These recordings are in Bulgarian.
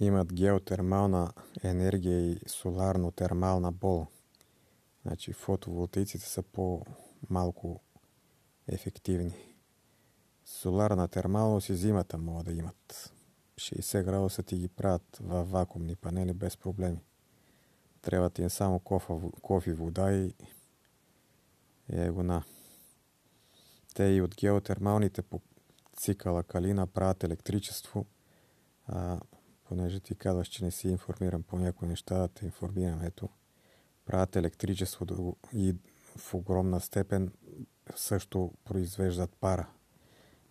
имат геотермална енергия и соларно-термална бол. Значи фотоволтаиците са по-малко ефективни. Соларна термалност и зимата могат да имат. 60 градуса ти ги правят във вакуумни панели без проблеми. Трябва ти е само кофе, вода и егона. Те и от геотермалните по цикъла калина правят електричество. Понеже ти казваш, че не си информиран по някои неща, да те информирам. Ето, правят електричество и в огромна степен също произвеждат пара.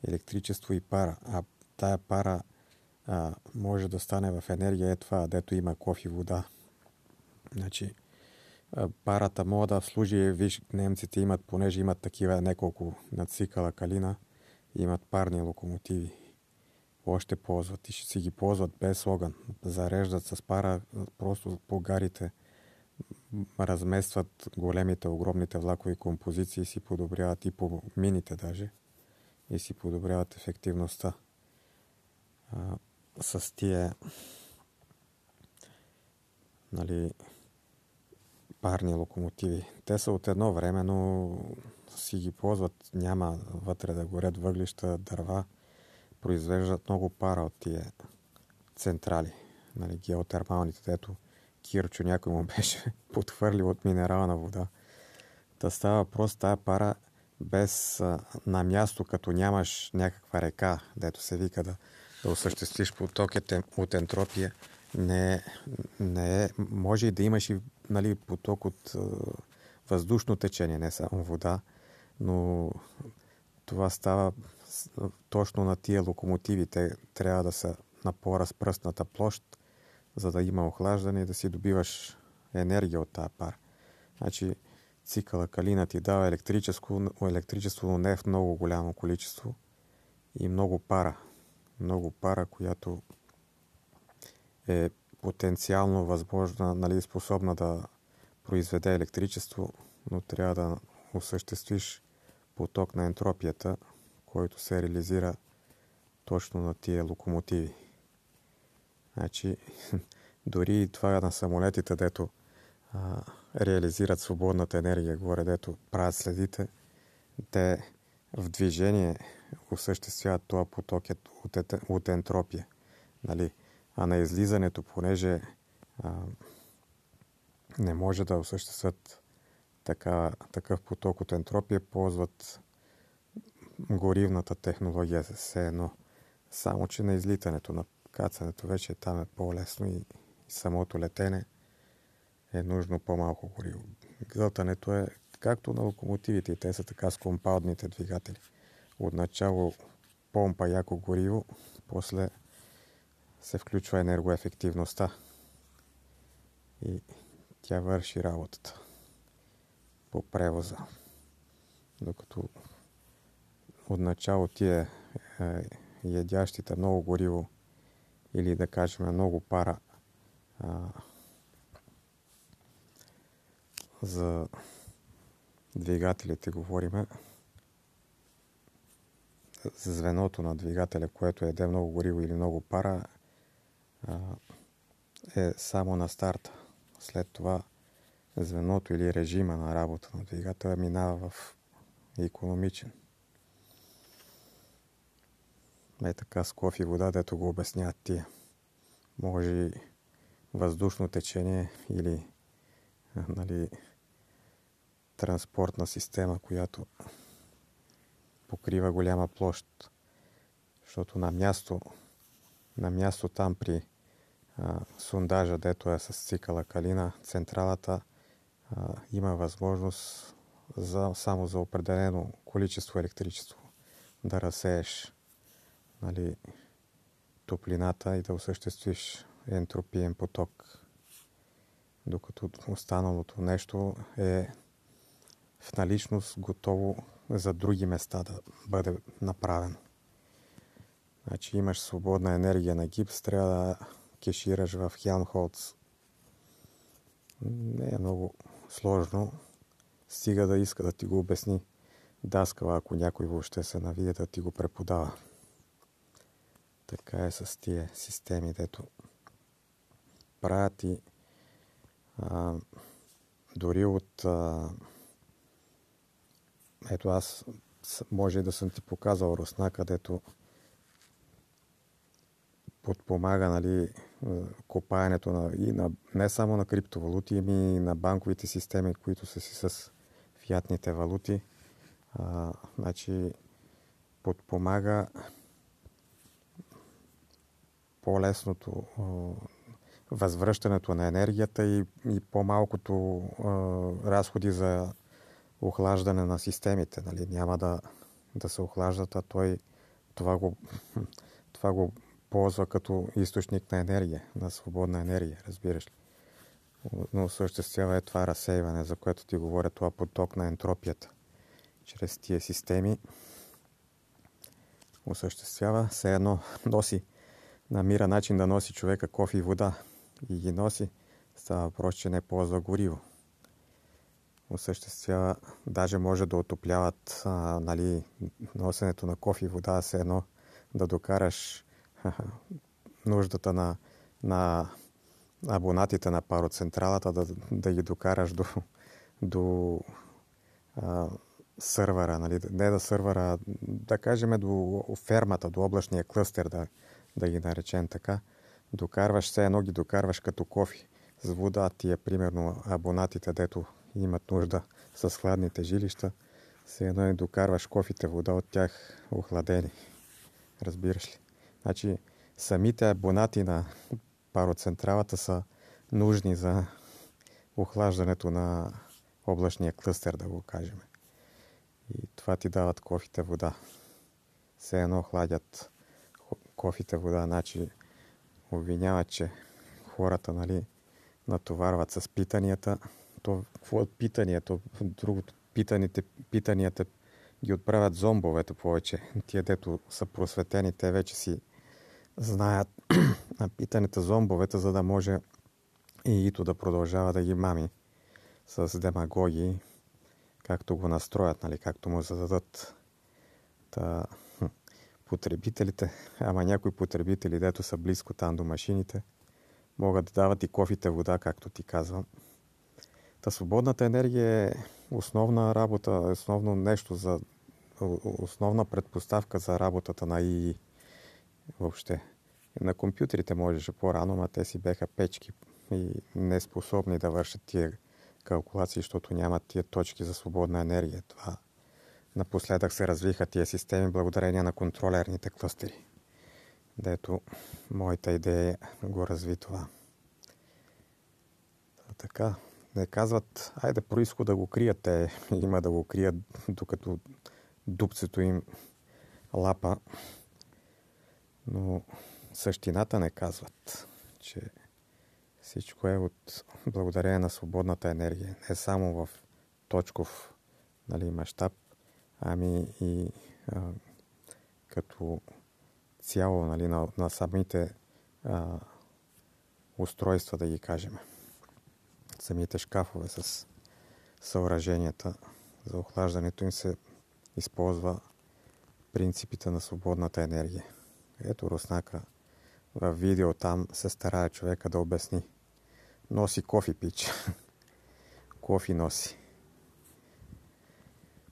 Електричество и пара. А тая пара може да стане в енергия. Е това, дето има кофе, вода. Значи, парата може да служи, виж, немците имат, понеже имат такива неколко на цикъла калина, имат парни локомотиви. Още ползват и ще си ги ползват без огън. Зареждат с пара, просто по гарите разместват големите, огромните влакови композиции и си подобряват и по мините даже. И си подобряват ефективността. С тия парни локомотиви. Те са от едно време, но си ги ползват. Няма вътре да горят въглища, дърва. Произвеждат много пара от тия централи. Геотермалните, дето Кирчо някой му беше подхвърлил от минерална вода. Та става просто тая пара без на място, като нямаш някаква река, дето се вика да осъществиш поток от ентропия. Не е. Може и да имаш и поток от въздушно течение, не само вода, но това става точно на тия локомотиви. Те трябва да са на по-разпръсната площ, за да има охлаждане и да си добиваш енергия от тази пара. Значи цикъла калина ти дава електричество, но не в много голямо количество и много пара. Много пара, която е потенциално възможна, способна да произведе електричество, но трябва да осъществиш поток на ентропията, който се реализира точно на тия локомотиви. Значи, дори и това на самолетите, дето реализират свободната енергия, горе, дето правят следите, те в движение осъществяват това поток от ентропия. А на излизането, понеже не може да осъществят такъв поток от ентропия, ползват горивната технология за все едно. Само че на излитането, на кацането вече там е по-лесно и самото летене е нужно по-малко гориво. Гълтането е както на локомотивите, те са така с компаудните двигатели. Отначало помпа яко гориво, после се включва енергоефективността и тя върши работата по превоза. Докато отначало тия ядящите много гориво или да кажем много пара за двигателите говориме, за звеното на двигателя, което яде много гориво или много пара, е само на старта. След това звеното или режима на работа на двигателя минава в икономичен. Така с кофе и вода, дето го обясняват тия. Може и въздушно течение или транспортна система, която покрива голяма площ. Защото на място там при сондажа, дето е с цикъла калина, централата има възможност само за определено количество електричество да разсееш топлината и да осъществиш ентропиен поток. Докато останалото нещо е в наличност, готово за други места да бъде направено. Значи имаш свободна енергия на гипс, трябва да кешираш в Хелмхолц. Не е много сложно, стига да иска да ти го обясни даскала, ако някой въобще се навие да ти го преподава. Така е с тия системи, дето правят и дори от... ето аз може да съм ти показал Русна, където подпомага, нали, копаенето не само на криптовалути, ами и на банковите системи, които са си с фиатните валути. Значи подпомага по-лесното възвръщането на енергията и по-малкото разходи за охлаждане на системите. Нали? Няма да се охлаждат, а това го ползва като източник на енергия, на свободна енергия, разбираш ли. Но осъществява това разсейване, за което ти говоря, това поток на ентропията. Чрез тия системи осъществява, все едно намира начин да носи човека кофе и вода и ги носи, става въпрос, че не ползва гориво. Осъществява, даже може да отопляват нали, носенето на кофе и вода, все едно да докараш нуждата на абонатите на пароцентралата, да ги докараш до сървъра, нали? Не до сървъра, да кажем до фермата, до облачния клъстер, да ги наречем така. Докарваш, все едно ги докарваш като кофи с вода, тия примерно абонатите, дето имат нужда с хладните жилища, все едно и докарваш кофите вода от тях охладени. Разбираш ли? Значи самите абонати на пароцентралата са нужни за охлаждането на облачния клъстер, да го кажем. И това ти дават кофите вода. Все едно охладят кофите вода, значи обвиняват, че хората, нали, натоварват с питанията. Какво от питанията? Другото, питанията ги отправят зомбовете повече. Тия, дето са просветени, те вече си знаят питането зомбовете, за да може и Ито да продължава да ги мами с демагогии, както го настроят, нали, както му зададат потребителите. Ама някои потребители, дето са близко там до машините, могат да дават и кофите вода, както ти казвам. Свободната енергия е основна работа, основно нещо основна предпоставка за работата на ИИ въобще. На компютрите можеше по-рано, но те си беха печки и не способни да вършат тия калкулации, защото нямат тия точки за свободна енергия. Това напоследък се развиха тия системи благодарение на контролерните клъстери, дето моята идея го разви това. Така, не казват, айде происход да го крият, те има да го крият, докато дупцето им лапа, но същината не казват, че всичко е от благодарение на свободната енергия. Не само в точков, нали, мащаб, ами и като цяло, нали, на самите устройства, да ги кажем. Самите шкафове с съоръженията за охлаждането им се използва принципите на свободната енергия. Ето Руснака в видео там се старае човека да обясни. Носи кофи, пич. Кофи носи.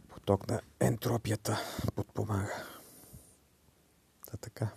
Поток на ентропията подпомага. Така.